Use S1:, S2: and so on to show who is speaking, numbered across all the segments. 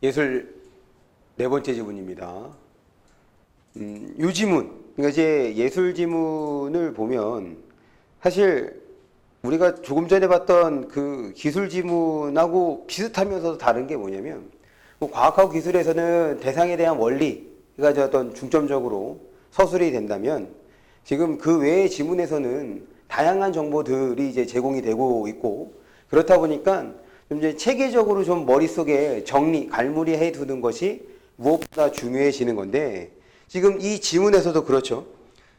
S1: 예술 네 번째 지문입니다. 요 지문, 그러니까 이제 예술 지문을 보면 사실 우리가 조금 전에 봤던 그 기술 지문하고 비슷하면서도 다른 게 뭐냐면, 뭐 과학하고 기술에서는 대상에 대한 원리가 어떤 중점적으로 서술이 된다면, 지금 그 외의 지문에서는 다양한 정보들이 이제 제공이 되고 있고, 그렇다 보니까 좀 이제 체계적으로 좀 머릿속에 정리, 갈무리 해 두는 것이 무엇보다 중요해지는 건데, 지금 이 지문에서도 그렇죠.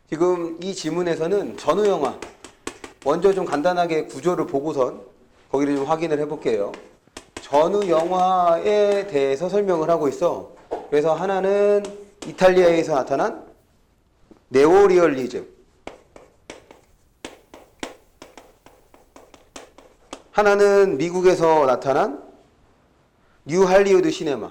S1: 지금 이 지문에서는 전후영화, 먼저 좀 간단하게 구조를 보고선 거기를 좀 확인을 해볼게요. 전후영화에 대해서 설명을 하고 있어. 그래서 하나는 이탈리아에서 나타난 네오리얼리즘, 하나는 미국에서 나타난 뉴 할리우드 시네마.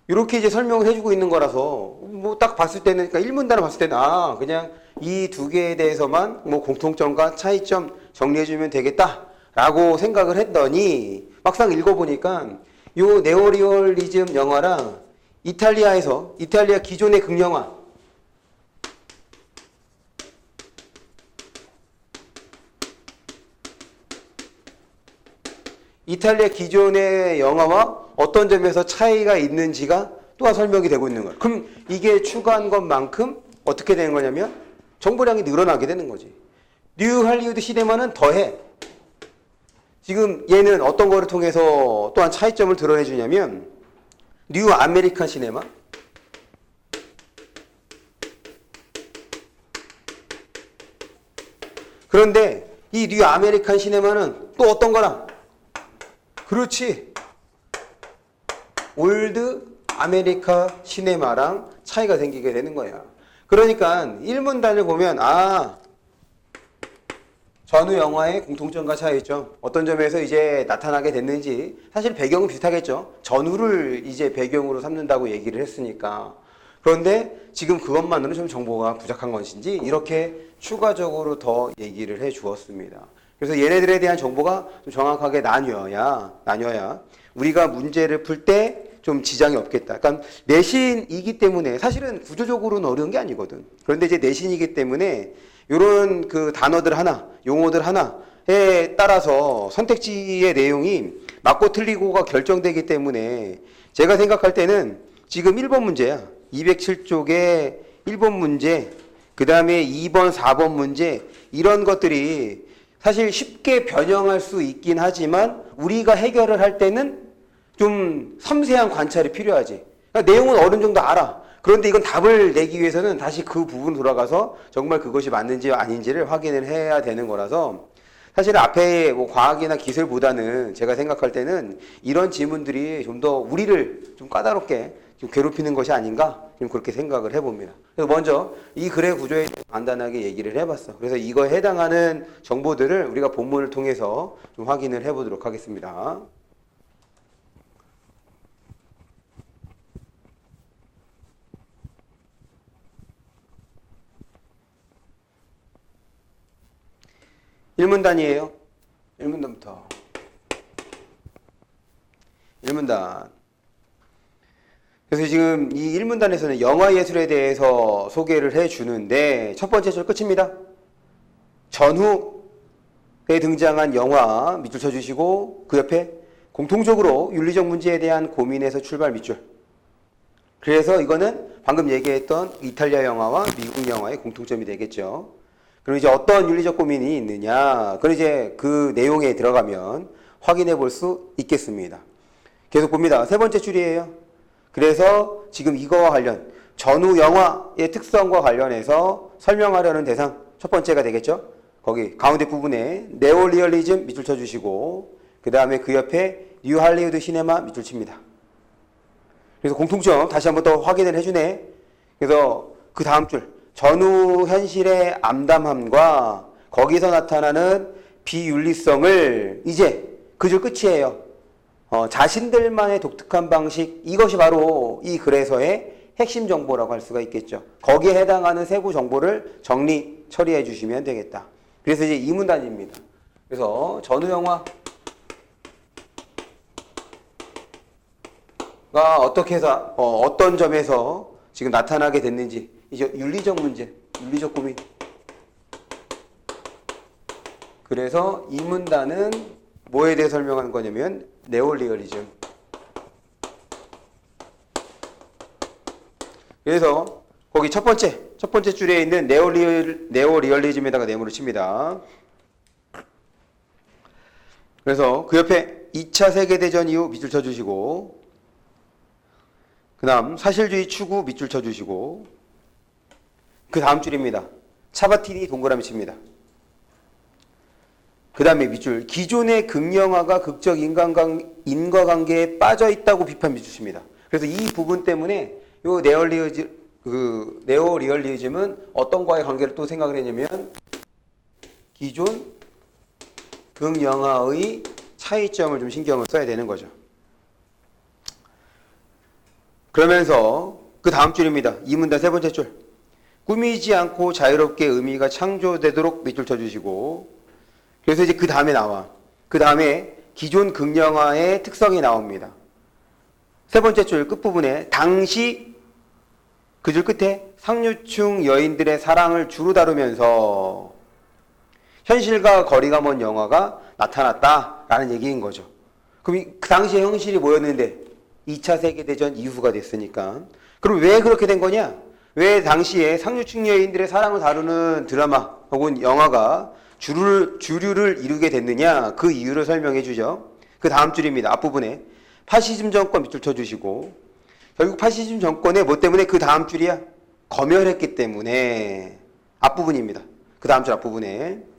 S1: 이렇게 이제 설명을 해주고 있는 거라서 뭐 딱 봤을 때는, 그러니까 일문단을 봤을 때는 그냥 이 두 개에 대해서만 뭐 공통점과 차이점 정리해주면 되겠다라고 생각을 했더니, 막상 읽어보니까 요 네오리얼리즘 영화랑 이탈리아 기존의 극영화, 이탈리아 기존의 영화와 어떤 점에서 차이가 있는지가 또한 설명이 되고 있는 거예요. 그럼 이게 추가한 것만큼 어떻게 되는 거냐면 정보량이 늘어나게 되는 거지. 뉴 할리우드 시네마는 더해. 지금 얘는 어떤 거를 통해서 또한 차이점을 드러내 주냐면, 뉴 아메리칸 시네마, 그런데 이 뉴 아메리칸 시네마는 또 어떤 거랑, 그렇지, 올드 아메리카 시네마랑 차이가 생기게 되는 거야. 그러니까 일문단을 보면 전후 영화의 공통점과 차이점, 어떤 점에서 이제 나타나게 됐는지, 사실 배경은 비슷하겠죠. 전후를 이제 배경으로 삼는다고 얘기를 했으니까. 그런데 지금 그것만으로 좀 정보가 부족한 것인지 이렇게 추가적으로 더 얘기를 해 주었습니다. 그래서 얘네들에 대한 정보가 좀 정확하게 나뉘어야 우리가 문제를 풀 때 좀 지장이 없겠다. 그러니까 내신이기 때문에 사실은 구조적으로는 어려운 게 아니거든. 그런데 이제 내신이기 때문에 이런 그 단어들 하나, 용어들 하나에 따라서 선택지의 내용이 맞고 틀리고가 결정되기 때문에, 제가 생각할 때는 지금 1번 문제야. 207쪽에 1번 문제, 그 다음에 2번, 4번 문제, 이런 것들이 사실 쉽게 변형할 수 있긴 하지만 우리가 해결을 할 때는 좀 섬세한 관찰이 필요하지. 그러니까 내용은 어느 정도 알아. 그런데 이건 답을 내기 위해서는 다시 그 부분 돌아가서 정말 그것이 맞는지 아닌지를 확인을 해야 되는 거라서, 사실 앞에 뭐 과학이나 기술보다는 제가 생각할 때는 이런 지문들이 좀 더 우리를 좀 까다롭게 좀 괴롭히는 것이 아닌가, 좀 그렇게 생각을 해봅니다. 그래서 먼저 이 글의 구조에 간단하게 얘기를 해봤어. 그래서 이거에 해당하는 정보들을 우리가 본문을 통해서 좀 확인을 해보도록 하겠습니다. 일문단이에요. 1문단부터. 1문단. 그래서 지금 이 1문단에서는 영화 예술에 대해서 소개를 해주는데, 첫 번째 줄 끝입니다. 전후에 등장한 영화 밑줄 쳐주시고, 그 옆에 공통적으로 윤리적 문제에 대한 고민에서 출발 밑줄. 그래서 이거는 방금 얘기했던 이탈리아 영화와 미국 영화의 공통점이 되겠죠. 그럼 이제 어떤 윤리적 고민이 있느냐, 그럼 이제 그 내용에 들어가면 확인해 볼 수 있겠습니다. 계속 봅니다. 세 번째 줄이에요. 그래서 지금 이거와 관련, 전후 영화의 특성과 관련해서 설명하려는 대상 첫 번째가 되겠죠. 거기 가운데 부분에 네오리얼리즘 밑줄 쳐주시고, 그 다음에 그 옆에 뉴 할리우드 시네마 밑줄 칩니다. 그래서 공통점 다시 한번 더 확인을 해주네. 그래서 그 다음 줄, 전후 현실의 암담함과 거기서 나타나는 비윤리성을, 이제 그 줄 끝이에요. 자신들만의 독특한 방식, 이것이 바로 이 글에서의 핵심 정보라고 할 수가 있겠죠. 거기에 해당하는 세부 정보를 정리, 처리해 주시면 되겠다. 그래서 이제 이 문단입니다. 그래서 전후 영화가 어떻게 해서 어떤 점에서 지금 나타나게 됐는지 이제 윤리적 문제, 윤리적 고민. 그래서 이 문단은 뭐에 대해 설명하는 거냐면 네오리얼리즘. 그래서 거기 첫 번째 줄에 있는 네오리얼리즘에다가 네모를 칩니다. 그래서 그 옆에 2차 세계대전 이후 밑줄 쳐주시고, 그 다음 사실주의 추구 밑줄 쳐주시고, 그 다음 줄입니다. 차바티니 동그라미 칩니다. 그 다음에 밑줄, 기존의 극영화가 극적 인과관계에 빠져 있다고 비판 밑줄 칩니다. 그래서 이 부분 때문에 요 네오리얼리즘은 어떤 과의 관계를 또 생각을 했냐면 기존 극영화의 차이점을 좀 신경을 써야 되는 거죠. 그러면서 그 다음 줄입니다. 이 문단 세 번째 줄. 꾸미지 않고 자유롭게 의미가 창조되도록 밑줄 쳐주시고, 그래서 이제 그 다음에 나와. 그 다음에 기존 극영화의 특성이 나옵니다. 세 번째 줄 끝부분에 당시 그 줄 끝에 상류층 여인들의 사랑을 주로 다루면서 현실과 거리가 먼 영화가 나타났다라는 얘기인 거죠. 그럼 그 당시의 현실이 뭐였는데 2차 세계대전 이후가 됐으니까. 그럼 왜 그렇게 된 거냐? 왜 당시에 상류층 여인들의 사랑을 다루는 드라마 혹은 영화가 주류를 이루게 됐느냐? 그 이유를 설명해 주죠. 그 다음 줄입니다. 앞부분에 파시즘 정권 밑줄 쳐주시고, 결국 파시즘 정권의 뭐 때문에 그 다음 줄이야? 검열했기 때문에. 앞부분입니다. 그 다음 줄 앞부분에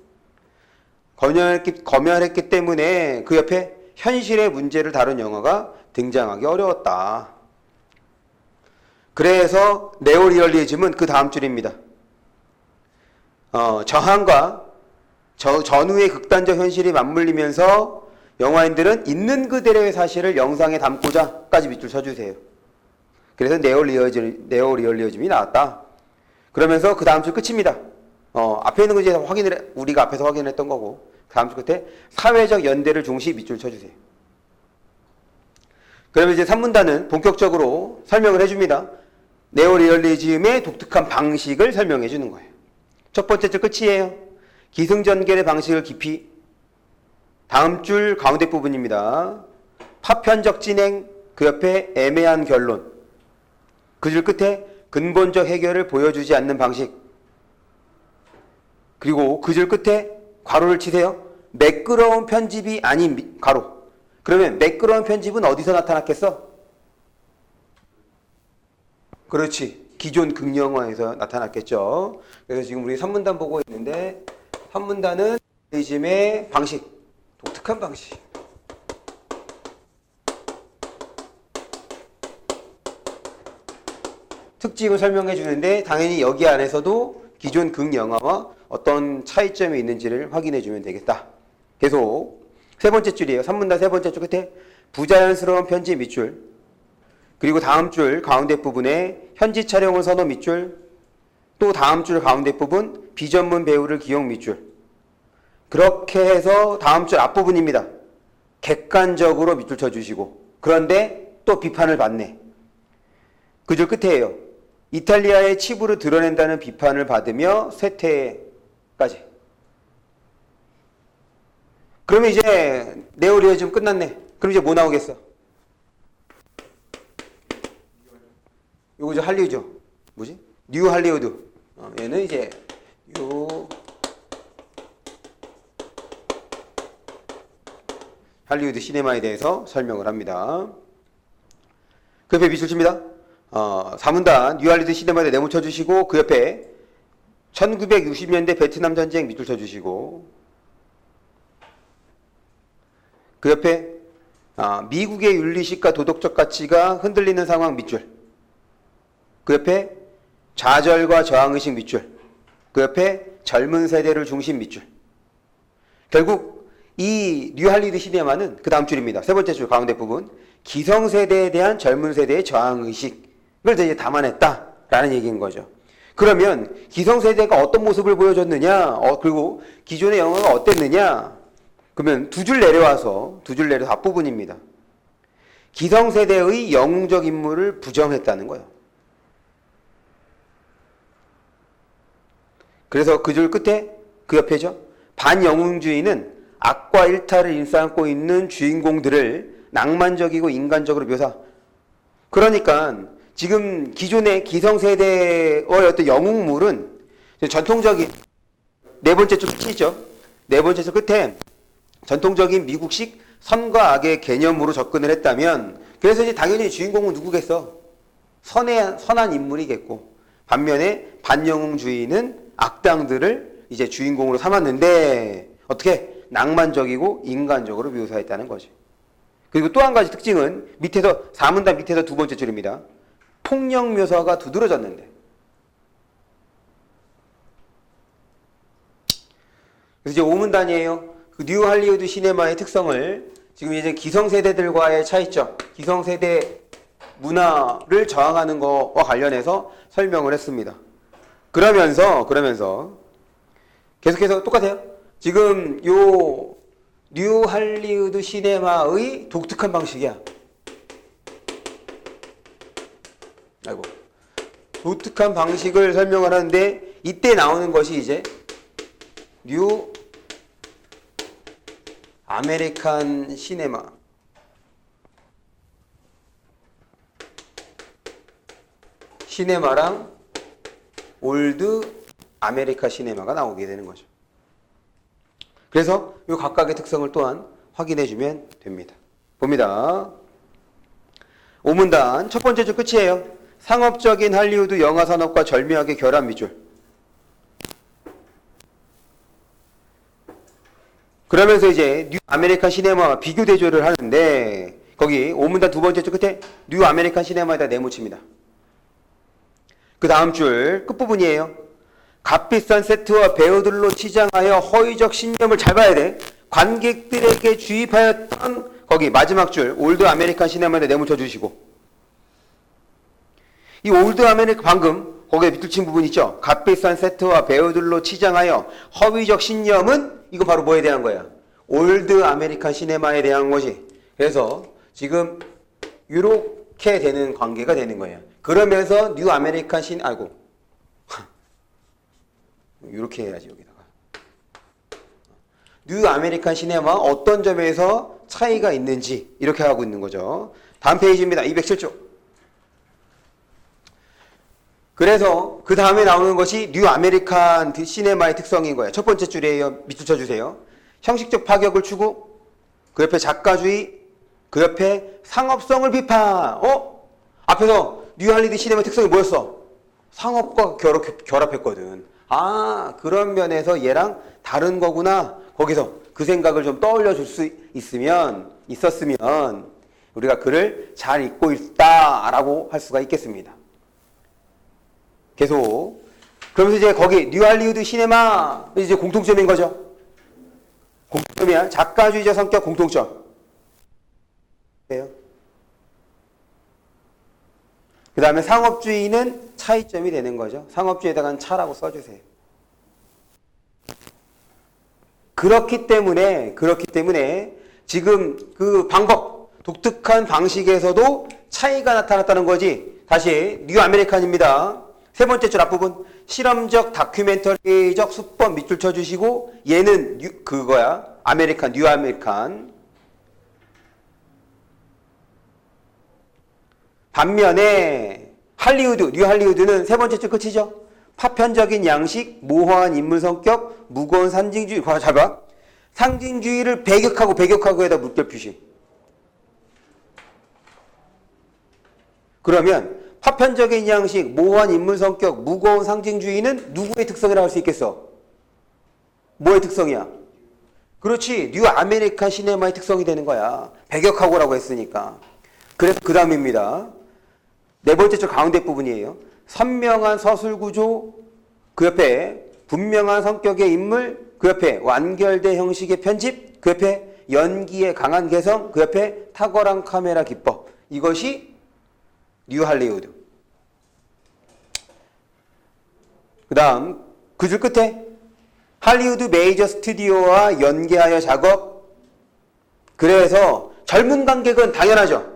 S1: 검열했기 때문에 그 옆에 현실의 문제를 다룬 영화가 등장하기 어려웠다. 그래서 네오리얼리즘은 그 다음 줄입니다. 저항과 전후의 극단적 현실이 맞물리면서 영화인들은 있는 그대로의 사실을 영상에 담고자까지 밑줄 쳐주세요. 그래서 네오리얼리즘이 나왔다. 그러면서 그 다음 줄 끝입니다. 앞에 있는 거 이제 우리가 앞에서 확인했던 거고, 그 다음 줄 끝에 사회적 연대를 중시 밑줄 쳐주세요. 그러면 이제 3문단은 본격적으로 설명을 해줍니다. 네오리얼리즘의 독특한 방식을 설명해 주는 거예요. 첫 번째 줄 끝이에요. 기승전결의 방식을 깊이. 다음 줄 가운데 부분입니다. 파편적 진행, 그 옆에 애매한 결론. 그 줄 끝에 근본적 해결을 보여주지 않는 방식. 그리고 그 줄 끝에 괄호를 치세요. 매끄러운 편집이 아닌 괄호. 그러면 매끄러운 편집은 어디서 나타났겠어? 그렇지. 기존 극영화에서 나타났겠죠. 그래서 지금 우리 3문단 보고 있는데 3문단은 리즘의 방식, 독특한 방식. 특징을 설명해 주는데 당연히 여기 안에서도 기존 극영화와 어떤 차이점이 있는지를 확인해 주면 되겠다. 계속 세 번째 줄이에요. 3문단 세 번째 줄 끝에 부자연스러운 편집 밑줄, 그리고 다음 줄 가운데 부분에 현지 촬영을 선호 밑줄, 또 다음 줄 가운데 부분 비전문 배우를 기용 밑줄. 그렇게 해서 다음 줄 앞부분입니다. 객관적으로 밑줄 쳐주시고, 그런데 또 비판을 받네. 그 줄 끝에예요. 이탈리아의 치부를 드러낸다는 비판을 받으며 쇠퇴까지. 그러면 이제 네오리얼리즘 끝났네. 그럼 이제 뭐 나오겠어? 요거 이제 할리우드죠. 뭐지? 뉴 할리우드. 얘는 이제 할리우드 시네마에 대해서 설명을 합니다. 그 옆에 밑줄 칩니다. 4문단 뉴 할리우드 시네마에 네모 쳐주시고, 그 옆에 1960년대 베트남 전쟁 밑줄 쳐주시고, 그 옆에 미국의 윤리식과 도덕적 가치가 흔들리는 상황 밑줄, 그 옆에 좌절과 저항의식 밑줄, 그 옆에 젊은 세대를 중심 밑줄. 결국 이 뉴 할리우드 시네마는 그 다음 줄입니다. 세 번째 줄 가운데 부분, 기성세대에 대한 젊은 세대의 저항의식을 이제 담아냈다라는 얘기인 거죠. 그러면 기성세대가 어떤 모습을 보여줬느냐, 그리고 기존의 영화가 어땠느냐, 그러면 두 줄 내려와서 앞부분입니다. 기성세대의 영웅적 인물을 부정했다는 거예요. 그래서 그 줄 끝에 그 옆에죠. 반영웅주의는 악과 일탈을 일삼고 있는 주인공들을 낭만적이고 인간적으로 묘사. 그러니까 지금 기존의 기성세대의 어떤 영웅물은 전통적인 네 번째 줄 끝이죠. 네 번째 줄 끝에 전통적인 미국식 선과 악의 개념으로 접근을 했다면, 그래서 이제 당연히 주인공은 누구겠어? 선한 인물이겠고, 반면에 반영웅주의는 악당들을 이제 주인공으로 삼았는데 어떻게 낭만적이고 인간적으로 묘사했다는 거죠. 그리고 또 한 가지 특징은 밑에서 4문단 밑에서 두 번째 줄입니다. 폭력 묘사가 두드러졌는데. 그래서 이제 5문단이에요. 그 뉴 할리우드 시네마의 특성을 지금 이제 기성세대들과의 차이점, 기성세대 문화를 저항하는 것과 관련해서 설명을 했습니다. 그러면서 계속해서 똑같아요. 지금 요 뉴 할리우드 시네마의 독특한 방식이야. 독특한 방식을 설명을 하는데, 이때 나오는 것이 이제 뉴 아메리칸 시네마. 시네마랑 올드 아메리카 시네마가 나오게 되는 거죠. 그래서 이 각각의 특성을 또한 확인해 주면 됩니다. 봅니다. 5문단 첫 번째 줄 끝이에요. 상업적인 할리우드 영화 산업과 절묘하게 결합 미줄. 그러면서 이제 뉴 아메리칸 시네마와 비교 대조를 하는데, 거기 5문단 두 번째 줄 끝에 뉴 아메리칸 시네마에다 내묻힙니다. 그 다음 줄 끝부분이에요. 값비싼 세트와 배우들로 치장하여 허위적 신념을 잘 봐야 돼. 관객들에게 주입하였던, 거기 마지막 줄 올드 아메리칸 시네마에다 내묻혀 주시고, 이 올드 아메리칸 방금 거기에 밑줄친 부분 있죠. 값비싼 세트와 배우들로 치장하여 허위적 신념은, 이거 바로 뭐에 대한 거야? 올드 아메리칸 시네마에 대한 거지. 그래서 지금 이렇게 되는 관계가 되는 거예요. 그러면서 뉴 아메리칸 이렇게 해야지. 여기다가 뉴 아메리칸 시네마 어떤 점에서 차이가 있는지 이렇게 하고 있는 거죠. 다음 페이지입니다. 207쪽. 그래서 그 다음에 나오는 것이 뉴 아메리칸 시네마의 특성인 거예요. 첫 번째 줄이에요. 밑줄 쳐주세요. 형식적 파격을 추구, 그 옆에 작가주의, 그 옆에 상업성을 비판. 앞에서 뉴 할리우드 시네마의 특성이 뭐였어? 상업과 결합했거든. 그런 면에서 얘랑 다른 거구나. 거기서 그 생각을 좀 떠올려 줄 수 있었으면 우리가 글을 잘 읽고 있다라고 할 수가 있겠습니다. 계속. 그러면서 이제 거기 뉴 할리우드 시네마 이제 공통점인 거죠. 공통점이야. 작가주의적 성격 공통점. 그 다음에 상업주의는 차이점이 되는 거죠. 상업주의에다가는 차라고 써주세요. 그렇기 때문에 지금 그 방법, 독특한 방식에서도 차이가 나타났다는 거지. 다시 뉴 아메리칸입니다. 세 번째 줄 앞부분 실험적 다큐멘터리적 수법 밑줄 쳐주시고, 얘는 아메리칸, 뉴 아메리칸. 반면에 뉴 할리우드는 세 번째 줄 끝이죠. 파편적인 양식, 모호한 인물 성격, 무거운 상징주의. 잘 봐. 상징주의를 배격하고에다 물결 표시. 그러면 파편적인 양식, 모호한 인물 성격, 무거운 상징주의는 누구의 특성이라고 할 수 있겠어? 뭐의 특성이야? 그렇지. 뉴 아메리칸 시네마의 특성이 되는 거야. 배격하고라고 했으니까. 그래서 그 다음입니다. 네 번째 줄 가운데 부분이에요. 선명한 서술구조, 그 옆에 분명한 성격의 인물, 그 옆에 완결된 형식의 편집, 그 옆에 연기의 강한 개성, 그 옆에 탁월한 카메라 기법. 이것이 뉴 할리우드. 그 다음 그 줄 끝에 할리우드 메이저 스튜디오와 연계하여 작업, 그래서 젊은 관객은 당연하죠.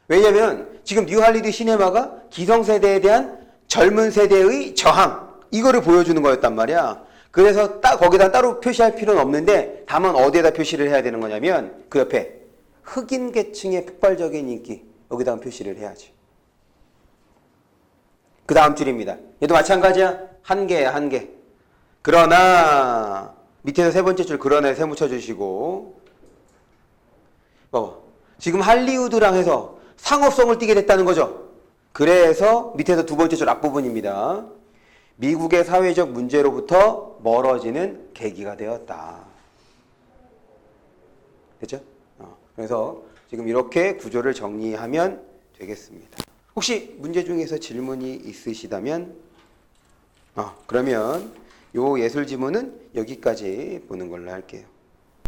S1: 왜냐면 지금 뉴 할리우드 시네마가 기성세대에 대한 젊은 세대의 저항, 이거를 보여주는 거였단 말이야. 그래서 딱 거기다 따로 표시할 필요는 없는데 다만 어디에다 표시를 해야 되는 거냐면 그 옆에 흑인 계층의 폭발적인 인기, 여기다가 표시를 해야지. 그 다음 줄입니다. 얘도 마찬가지야. 한 개야, 한 개. 그러나 밑에서 세 번째 줄 그러나에 세 묻혀주시고, 봐봐. 지금 할리우드랑 해서 상업성을 띠게 됐다는 거죠. 그래서 밑에서 두 번째 줄 앞부분입니다. 미국의 사회적 문제로부터 멀어지는 계기가 되었다. 됐죠? 그래서 지금 이렇게 구조를 정리하면 되겠습니다. 혹시 문제 중에서 질문이 있으시다면 그러면 요 예술 지문은 여기까지 보는 걸로 할게요.